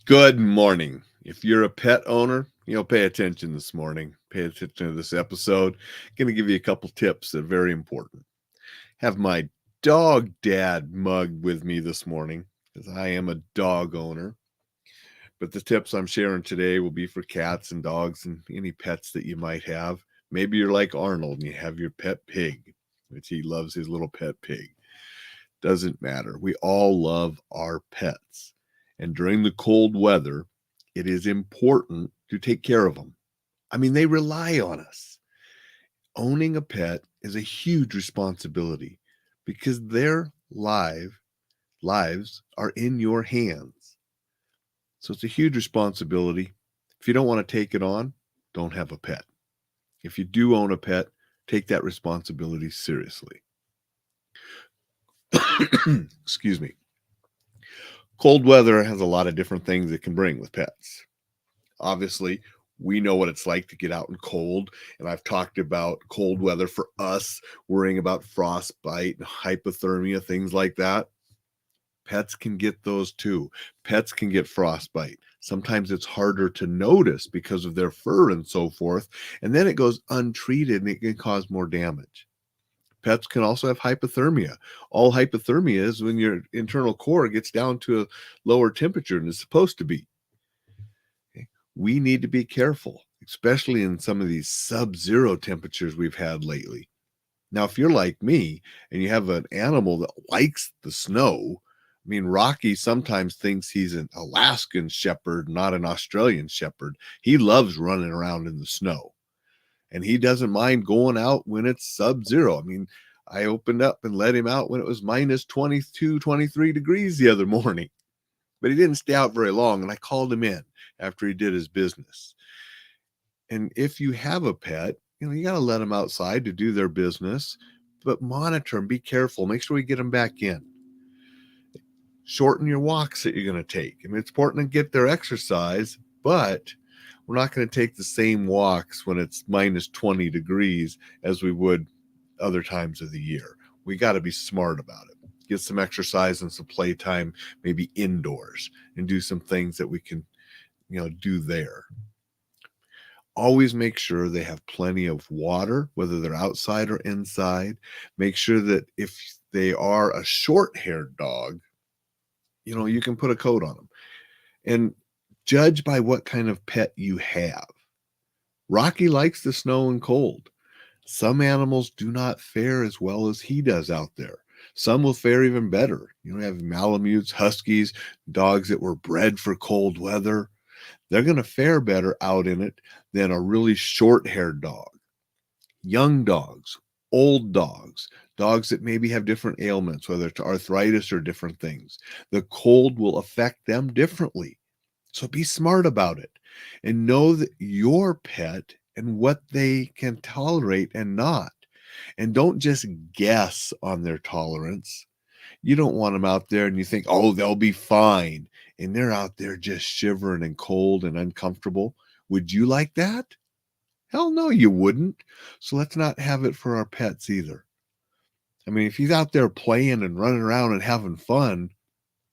Good morning. If you're a pet owner, pay attention this morning. Pay attention to this episode. Going to give you a couple tips that are very important. Have my dog dad mug with me this morning because I am a dog owner. But the tips I'm sharing today will be for cats and dogs and any pets that you might have. Maybe you're like Arnold and you have your pet pig, which he loves his little pet pig. Doesn't matter. We all love our pets. And during the cold weather, it is important to take care of them. I mean, they rely on us. Owning a pet is a huge responsibility because their lives are in your hands. So it's a huge responsibility. If you don't want to take it on, don't have a pet. If you do own a pet, take that responsibility seriously. Excuse me. Cold weather has a lot of different things it can bring with pets. Obviously, we know what it's like to get out in cold, and I've talked about cold weather for us, worrying about frostbite, hypothermia, things like that. Pets can get those too. Pets can get frostbite. Sometimes it's harder to notice because of their fur and so forth, and then it goes untreated and it can cause more damage. Pets can also have hypothermia. All hypothermia is when your internal core gets down to a lower temperature than it's supposed to be. Okay? We need to be careful, especially in some of these sub-zero temperatures we've had lately. Now, if you're like me and you have an animal that likes the snow, I mean, Rocky sometimes thinks he's an Alaskan shepherd, not an Australian shepherd. He loves running around in the snow. And he doesn't mind going out when it's sub-zero. I mean, I opened up and let him out when it was minus 22, 23 degrees the other morning. But he didn't stay out very long, and I called him in after he did his business. And if you have a pet, you got to let them outside to do their business, but monitor them, be careful, make sure we get them back in. Shorten your walks that you're going to take. I mean, it's important to get their exercise, but we're not going to take the same walks when it's minus 20 degrees as we would other times of the year. We got to be smart about it. Get some exercise and some playtime, maybe indoors, and do some things that we can, do there. Always make sure they have plenty of water, whether they're outside or inside. Make sure that if they are a short-haired dog, you can put a coat on them. And judge by what kind of pet you have. Rocky likes the snow and cold. Some animals do not fare as well as he does out there. Some will fare even better. You have Malamutes, Huskies, dogs that were bred for cold weather. They're going to fare better out in it than a really short-haired dog. Young dogs, old dogs, dogs that maybe have different ailments, whether it's arthritis or different things. The cold will affect them differently. So be smart about it and know that your pet and what they can tolerate and not. And don't just guess on their tolerance. You don't want them out there and you think, oh, they'll be fine. And they're out there just shivering and cold and uncomfortable. Would you like that? Hell no, you wouldn't. So let's not have it for our pets either. I mean, if he's out there playing and running around and having fun,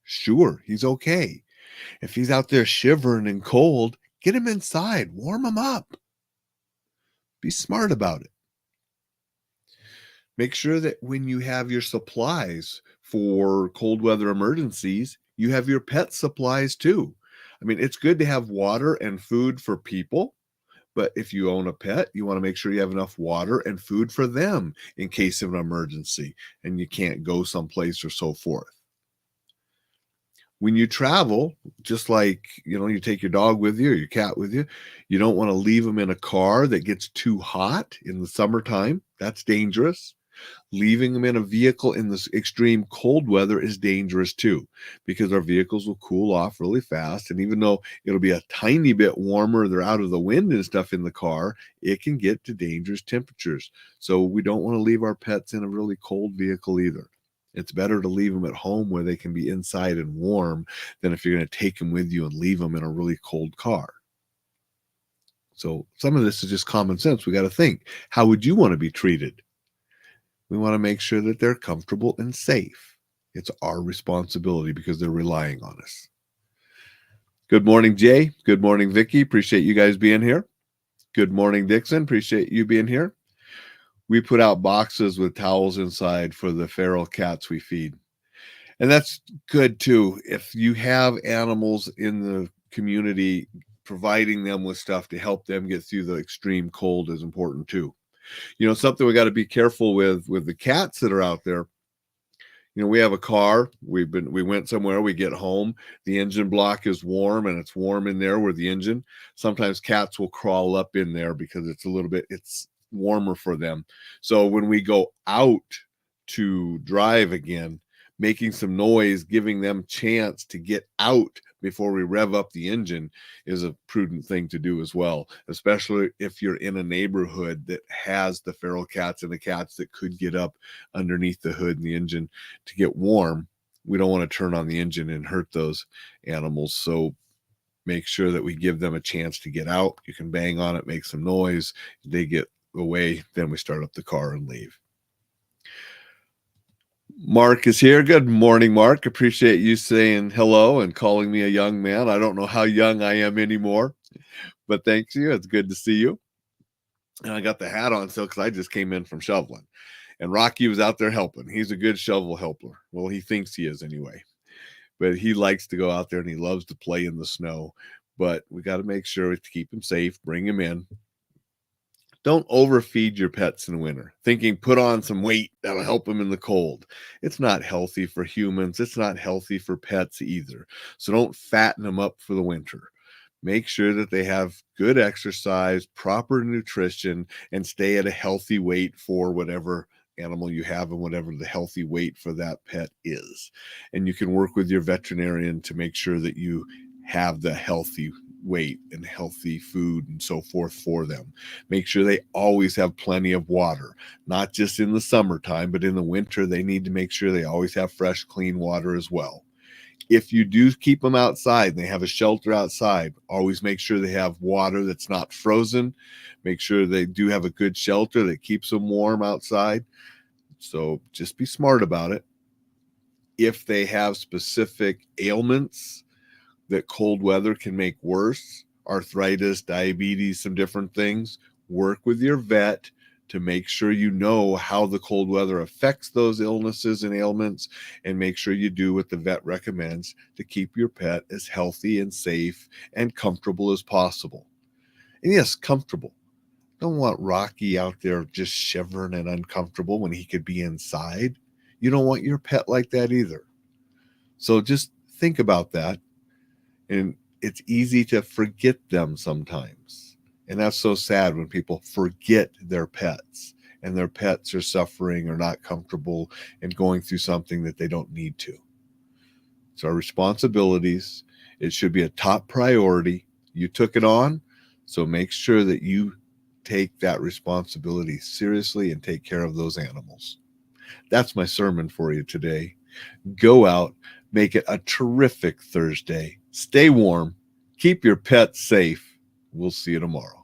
sure, he's okay. If he's out there shivering and cold, get him inside, warm him up. Be smart about it. Make sure that when you have your supplies for cold weather emergencies, you have your pet supplies too. I mean, it's good to have water and food for people, but if you own a pet, you want to make sure you have enough water and food for them in case of an emergency and you can't go someplace or so forth. When you travel, just like, you take your dog with you or your cat with you, you don't want to leave them in a car that gets too hot in the summertime. That's dangerous. Leaving them in a vehicle in this extreme cold weather is dangerous too, because our vehicles will cool off really fast. And even though it'll be a tiny bit warmer, they're out of the wind and stuff in the car, it can get to dangerous temperatures. So we don't want to leave our pets in a really cold vehicle either. It's better to leave them at home where they can be inside and warm than if you're going to take them with you and leave them in a really cold car. So some of this is just common sense. We got to think, how would you want to be treated? We want to make sure that they're comfortable and safe. It's our responsibility because they're relying on us. Good morning, Jay. Good morning, Vicky. Appreciate you guys being here. Good morning, Dixon. Appreciate you being here. We put out boxes with towels inside for the feral cats we feed. And that's good too. If you have animals in the community, providing them with stuff to help them get through the extreme cold is important too. Something we got to be careful with the cats that are out there. We have a car. We went somewhere. We get home. The engine block is warm, and it's warm in there where the engine. Sometimes cats will crawl up in there because it's warmer for them. So when we go out to drive again, making some noise, giving them chance to get out before we rev up the engine is a prudent thing to do as well, especially if you're in a neighborhood that has the feral cats and the cats that could get up underneath the hood and the engine to get warm. We don't want to turn on the engine and hurt those animals. So make sure that we give them a chance to get out. You can bang on it, make some noise. They get away, then we start up the car and leave. Mark is here. Good morning, Mark. Appreciate you saying hello and calling me a young man. I don't know how young I am anymore, but thanks you. It's good to see you. And I got the hat on still because I just came in from shoveling. And Rocky was out there helping. He's a good shovel helper. Well, he thinks he is anyway. But he likes to go out there and he loves to play in the snow. But we got to make sure to keep him safe, bring him in. Don't overfeed your pets in winter, thinking put on some weight that'll help them in the cold. It's not healthy for humans. It's not healthy for pets either. So don't fatten them up for the winter. Make sure that they have good exercise, proper nutrition, and stay at a healthy weight for whatever animal you have and whatever the healthy weight for that pet is. And you can work with your veterinarian to make sure that you have the healthy weight and healthy food and so forth for them. Make sure they always have plenty of water, not just in the summertime, but in the winter, they need to make sure they always have fresh, clean water as well. If you do keep them outside and they have a shelter outside, always make sure they have water that's not frozen. Make sure they do have a good shelter that keeps them warm outside. So just be smart about it. If they have specific ailments that cold weather can make worse, arthritis, diabetes, some different things, work with your vet to make sure you know how the cold weather affects those illnesses and ailments, and make sure you do what the vet recommends to keep your pet as healthy and safe and comfortable as possible. And yes, comfortable. Don't want Rocky out there just shivering and uncomfortable when he could be inside. You don't want your pet like that either. So just think about that. And it's easy to forget them sometimes. And that's so sad when people forget their pets and their pets are suffering or not comfortable and going through something that they don't need to. It's our responsibilities. It should be a top priority. You took it on, so make sure that you take that responsibility seriously and take care of those animals. That's my sermon for you today. Go out, make it a terrific Thursday. Stay warm, keep your pets safe. We'll see you tomorrow.